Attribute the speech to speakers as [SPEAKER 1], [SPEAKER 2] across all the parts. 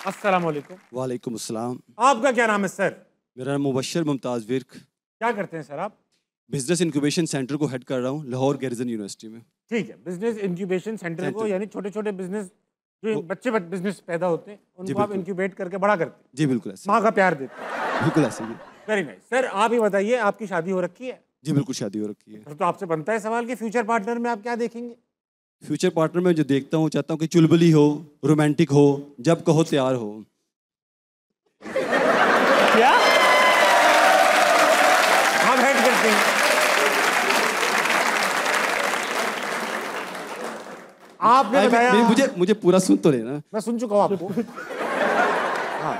[SPEAKER 1] अस्सलाम वालेकुम।
[SPEAKER 2] वालेकुम अस्सलाम।
[SPEAKER 1] आपका क्या नाम है सर?
[SPEAKER 2] मेरा नाम मुबश्शिर मुमताज़ विर्क।
[SPEAKER 1] क्या करते हैं सर आप?
[SPEAKER 2] बिजनेस इंक्यूबेशन सेंटर को हेड कर रहा हूँ लाहौर गैरिजन यूनिवर्सिटी में।
[SPEAKER 1] ठीक है, बिजनेस इंक्यूबेशन सेंटर को, यानी छोटे छोटे बिजनेस जो बच्चे बिजनेस पैदा होते हैं उनको आप इंक्यूबेट करके बड़ा करते हैं।
[SPEAKER 2] जी बिल्कुल ऐसे।
[SPEAKER 1] माँ का प्यार देते हैं।
[SPEAKER 2] बिल्कुल ऐसे ही।
[SPEAKER 1] Very nice. सर आप ही बताइए, आपकी शादी हो रखी है?
[SPEAKER 2] जी बिल्कुल शादी हो रखी है।
[SPEAKER 1] तो आपसे बनता है सवाल कि फ्यूचर पार्टनर में आप क्या देखेंगे?
[SPEAKER 2] फ्यूचर पार्टनर में जो देखता हूँ चाहता हूँ कि चुलबुली हो, रोमांटिक हो, जब कहो तैयार हो।
[SPEAKER 1] क्या हम हेड करते हैं? आपने बताया।
[SPEAKER 2] मुझे पूरा सुन तो लेना।
[SPEAKER 1] मैं सुन चुका हूँ आपको। हाँ,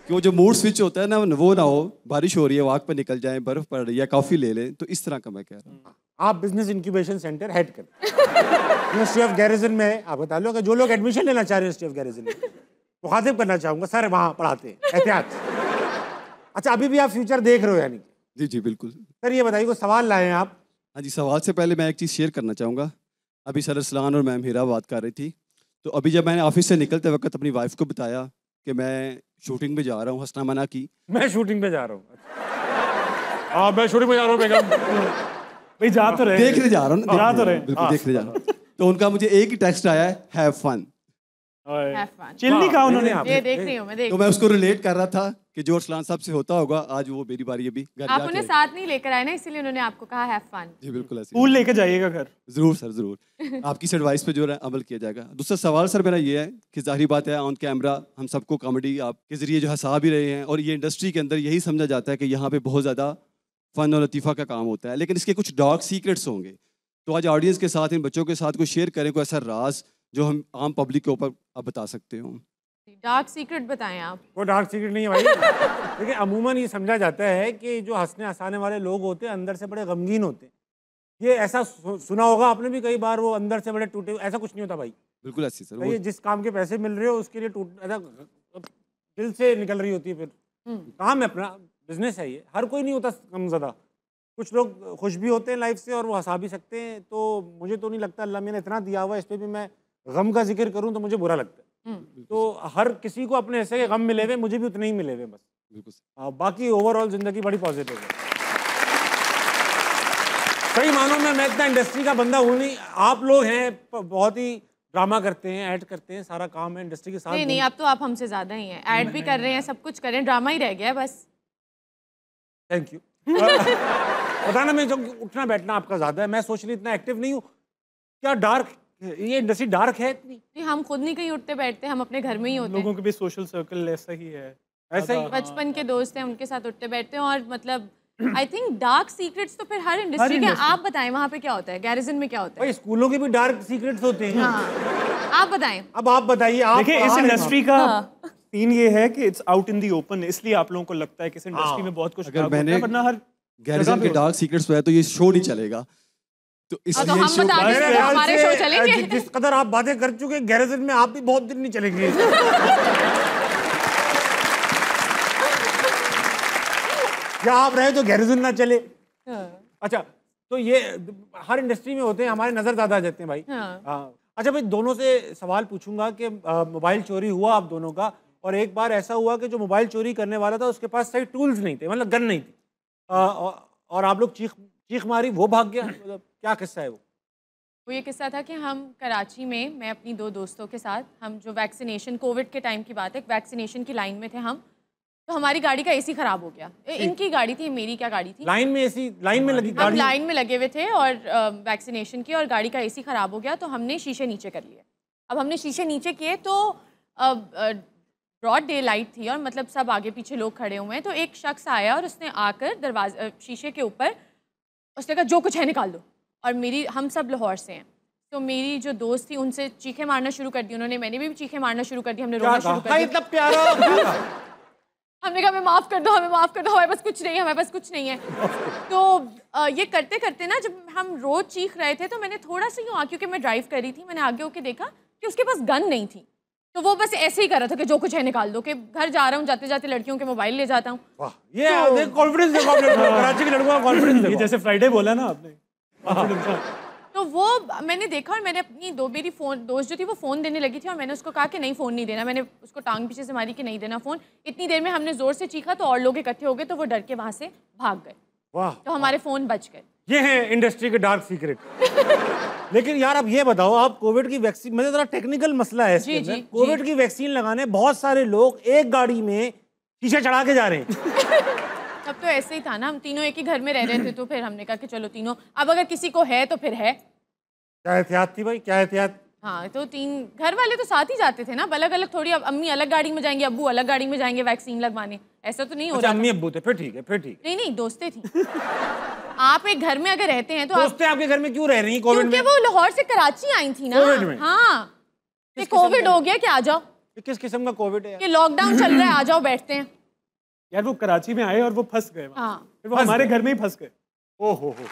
[SPEAKER 2] कि वो जो मूड स्विच होता है ना, वो ना हो, बारिश हो रही है वॉक पे निकल जाए, बर्फ पड़ रही है कॉफी ले लें, तो इस तरह का मैं कह रहा हूँ।
[SPEAKER 1] आप बिजनेस इंक्यूबेशन सेंटर हेड करते हैं यूनिवर्सिटी ऑफ गैरिजन में। आप बता लो कि जो लोग एडमिशन लेना चाह रहे हैं यूनिवर्सिटी ऑफ गैरिजन में, मुखातिब करना चाहूंगा, सर वहाँ पढ़ाते हैं, एहतियात। अच्छा, अभी भी आप फ्यूचर देख रहे हो यानी?
[SPEAKER 2] जी जी बिल्कुल।
[SPEAKER 1] सर ये बताइए, कोई सवाल लाए हैं आप?
[SPEAKER 2] हाँ जी, सवाल से पहले मैं एक चीज़ शेयर करना चाहूँगा। अभी सर असलान और मैम हीरा बात कर रही थी, तो अभी जब मैंने ऑफिस से निकलते वक्त अपनी वाइफ को बताया कि मैं शूटिंग में जा रहा हूँ, हंसना मना की।
[SPEAKER 1] मैं शूटिंग पे जा रहा हूँ? हाँ, मैं शूटिंग पे जा रहा हूँ बेगम।
[SPEAKER 3] भाई जा तो रहे,
[SPEAKER 2] देखने जा रहा हूँ ना,
[SPEAKER 3] जा तो रहे,
[SPEAKER 2] बिल्कुल देखने जा रहा हूँ। तो उनका मुझे एक ही टेक्स्ट आया है, हैव फन।
[SPEAKER 3] चिल नहीं कहा उन्होंने।
[SPEAKER 4] ये देख रही हूँ मैं, देख
[SPEAKER 2] तो मैं उसको रिलेट कर रहा था कि जो अरसलान साहब से होता होगा, आज वो मेरी बारी अभी घर
[SPEAKER 4] आप उन्हें साथ नहीं लेकर आए ना, इसीलिए उन्होंने आपको कहा हैव फन।
[SPEAKER 2] जी बिल्कुल ऐसे।
[SPEAKER 3] पूल लेके जाइएगा घर।
[SPEAKER 2] जरूर सर जरूर। आपकी इस एडवाइस पे जो है अमल किया जाएगा। दूसरा सवाल सर मेरा ये है कि जाहिर बात है ऑन कैमरा हम सबको कॉमेडी आपके जरिए जो हंसा भी रहे हैं, और ये इंडस्ट्री के अंदर यही समझा जाता है कि यहाँ पे बहुत ज़्यादा फन और लतीफ़ा का काम होता है, लेकिन इसके कुछ डार्क सीक्रेट्स होंगे। तो आज ऑडियंस के साथ, इन बच्चों के साथ कोई शेयर करें, कोई ऐसा राज जो हम आम पब्लिक के ऊपर आप बता सकते हो।
[SPEAKER 4] डार्क सीक्रेट बताएं आप।
[SPEAKER 1] वो डार्क सीक्रेट नहीं है भाई। देखिए, अमूमन ये समझा जाता है कि जो हंसने हंसाने वाले लोग होते हैं अंदर से बड़े गमगीन होते हैं। ये ऐसा सुना होगा आपने भी कई बार, वो अंदर से बड़े टूटे। ऐसा कुछ नहीं होता भाई।
[SPEAKER 2] बिल्कुल ऐसी सर।
[SPEAKER 1] ये जिस काम के पैसे मिल रहे हो उसके लिए ऐसा दिल से निकल रही होती है। फिर काम है अपना, बिजनेस है ये। हर कोई नहीं होता कमज़दा। कुछ लोग खुश भी होते हैं लाइफ से और वो हंसा भी सकते हैं। तो मुझे तो नहीं लगता, अल्लाह मैंने इतना दिया हुआ है, इस पर भी मैं गम का जिक्र करूँ तो मुझे बुरा लगता है। तो हर किसी को अपने ऐसे के गम मिले हुए, मुझे भी उतने ही मिले हुए बस। बिल्कुल। बाकी ओवरऑल जिंदगी बड़ी पॉजिटिव है। सही मानों में मैं इतना इंडस्ट्री का बंदा हूँ नहीं। आप लोग हैं, बहुत ही ड्रामा करते हैं, ऐड करते हैं, सारा काम है इंडस्ट्री के साथ।
[SPEAKER 4] नहीं, अब तो आप हमसे ज्यादा ही हैं। ऐड भी कर रहे हैं, सब कुछ कर रहे हैं, ड्रामा ही रह गया है बस।
[SPEAKER 1] Thank you. बताना, मैं जब उठना बैठना आपका ज्यादा है, मैं सोच रही इतना एक्टिव नहीं हूँ। क्या डार्क, ये इंडस्ट्री डार्क है इतनी?
[SPEAKER 4] नहीं, हम खुद नहीं कहीं उठते बैठते, हम अपने घर में ही होते हैं।
[SPEAKER 3] लोगों के भी सोशल सर्कल ऐसा ही है।
[SPEAKER 1] ऐसा ही
[SPEAKER 4] बचपन के दोस्त हैं, उनके साथ उठते बैठते हैं। और मतलब आई थिंक डार्क सीक्रेट्स तो फिर हर इंडस्ट्री के। आप बताएं वहाँ पे क्या होता है, गैरिजन में क्या होता है?
[SPEAKER 1] भाई स्कूलों के भी डार्क सीक्रेट्स होते हैं।
[SPEAKER 4] हाँ, आप बताएं।
[SPEAKER 1] अब आप बताइए। आप
[SPEAKER 3] देखिए, इस इंडस्ट्री का सीन ये है कि it's out in the open, इसलिए आप लोगों को लगता है कि इस इंडस्ट्री में बहुत कुछ
[SPEAKER 2] अगर मैंने
[SPEAKER 3] वरना हर
[SPEAKER 2] गैरिजन के डार्क सीक्रेट्स है तो ये शो नहीं चलेगा। तो
[SPEAKER 4] इसलिए हम बता दें, हमारे शो चलेंगे।
[SPEAKER 1] जिस कदर आप बातें कर चुके हैं गैरिजन में, आप भी बहुत दिन नहीं चलेंगे। क्या आप रहे तो गैरिजन ना चले? अच्छा, तो ये हर इंडस्ट्री में होते हैं, हमारे नजर ज्यादा आ जाते हैं भाई। अच्छा भाई, दोनों से सवाल पूछूंगा कि मोबाइल चोरी हुआ आप दोनों का, और एक बार ऐसा हुआ कि जो मोबाइल चोरी करने वाला था उसके पास सही टूल्स नहीं थे, मतलब गन नहीं थी, और आप लोग चीख मारी, वो भाग गया। मतलब क्या किस्सा है वो?
[SPEAKER 4] वो ये किस्सा था कि हम कराची में, मैं अपनी 2 दोस्तों के साथ, हम जो वैक्सीनेशन, कोविड के टाइम की बात है, वैक्सीनेशन की लाइन में थे हम। तो हमारी गाड़ी का एसी खराब हो गया। इनकी गाड़ी थी, मेरी क्या गाड़ी थी।
[SPEAKER 1] लाइन में एसी, लाइन में लगी
[SPEAKER 4] हम
[SPEAKER 1] गाड़ी,
[SPEAKER 4] लाइन में लगे हुए थे और वैक्सीनेशन की, और गाड़ी का एसी खराब हो गया। तो हमने शीशे नीचे कर लिए। अब हमने शीशे नीचे किए तो ब्रॉड डे लाइट थी और मतलब सब आगे पीछे लोग खड़े हुए हैं। तो एक शख्स आया और उसने आकर दरवाजे, शीशे के ऊपर उसने कहा जो कुछ है निकाल दो। और हम सब लाहौर से हैं, तो मेरी जो दोस्त थी उनसे चीखें मारना शुरू कर दी उन्होंने, मैंने भी चीखें मारना शुरू कर दी, हमने रोना शुरू कर दिया।
[SPEAKER 1] प्यारा।
[SPEAKER 4] हमने कहा हमें माफ़ कर दो, हमें माफ़ कर दो, हमारे पास कुछ नहीं है, हमारे पास कुछ नहीं है। तो ये करते करते ना, जब हम रोज चीख रहे थे तो मैंने थोड़ा सा यूँ, क्योंकि मैं ड्राइव कर रही थी, मैंने आगे होके देखा कि उसके पास गन नहीं थी। तो वो बस ऐसे ही कर रहा था कि जो कुछ है निकाल दो, कि घर जा रहा हूँ, जाते जाते लड़कियों के मोबाइल ले जाता हूँ।
[SPEAKER 1] ये कॉन्फिडेंस देखो आपने, कराची के लड़कों का कॉन्फिडेंस देखो।
[SPEAKER 3] जैसे फ्राइडे बोला ना आपने।
[SPEAKER 4] तो वो मैंने देखा और मैंने अपनी मेरी दोस्त जो थी वो फ़ोन देने लगी थी और मैंने उसको कहा कि नहीं फ़ोन नहीं देना। मैंने उसको टांग पीछे से मारी कि नहीं देना फ़ोन। इतनी देर में हमने ज़ोर से चीखा तो और लोग इकट्ठे हो गए तो वो डर के वहाँ से भाग गए।
[SPEAKER 1] वाह,
[SPEAKER 4] तो हमारे फ़ोन बच गए।
[SPEAKER 1] ये है इंडस्ट्री के डार्क सीक्रेट। लेकिन यार अब ये बताओ, आप कोविड की वैक्सीन, मुझे जरा टेक्निकल मसला है इसके अंदर। कोविड की वैक्सीन लगाने बहुत सारे लोग एक गाड़ी में शीशे चढ़ा के जा रहे हैं।
[SPEAKER 4] तब तो ऐसे ही था ना, हम तीनों एक ही घर में रह रहे थे तो फिर हमने कहा कि चलो तीनों, अब अगर किसी को है तो फिर है।
[SPEAKER 1] क्या एहतियात थी भाई, क्या एहतियात?
[SPEAKER 4] हाँ, तो घर वाले तो साथ ही जाते थे ना, अलग अलग थोड़ी। अब अम्मी अलग गाड़ी में जाएंगे, अब्बू अलग गाड़ी में जाएंगे वैक्सीन लगवाने, ऐसा तो नहीं हो रहा।
[SPEAKER 1] अम्मी अब्बू थे, फिर ठीक है, फिर ठीक।
[SPEAKER 4] नहीं, दोस्तें थी। आप एक घर में अगर रहते हैं तो
[SPEAKER 1] दोस्तें आपके घर में क्यों रह रही हैं कोविड में?
[SPEAKER 4] क्योंकि वो लाहौर से कराची आई थी ना
[SPEAKER 1] कोविड में।
[SPEAKER 4] हाँ, कि कोविड हो गया कि आ जाओ,
[SPEAKER 1] किस किस्म का कोविड है?
[SPEAKER 4] कि लॉकडाउन चल रहा है, आ जाओ बैठते हैं।
[SPEAKER 3] यार वो कराची में आए और वो फंस गए वहाँ।
[SPEAKER 4] हाँ,
[SPEAKER 3] फिर वो हमारे घर में ही फंस गए।
[SPEAKER 1] ओहो हो।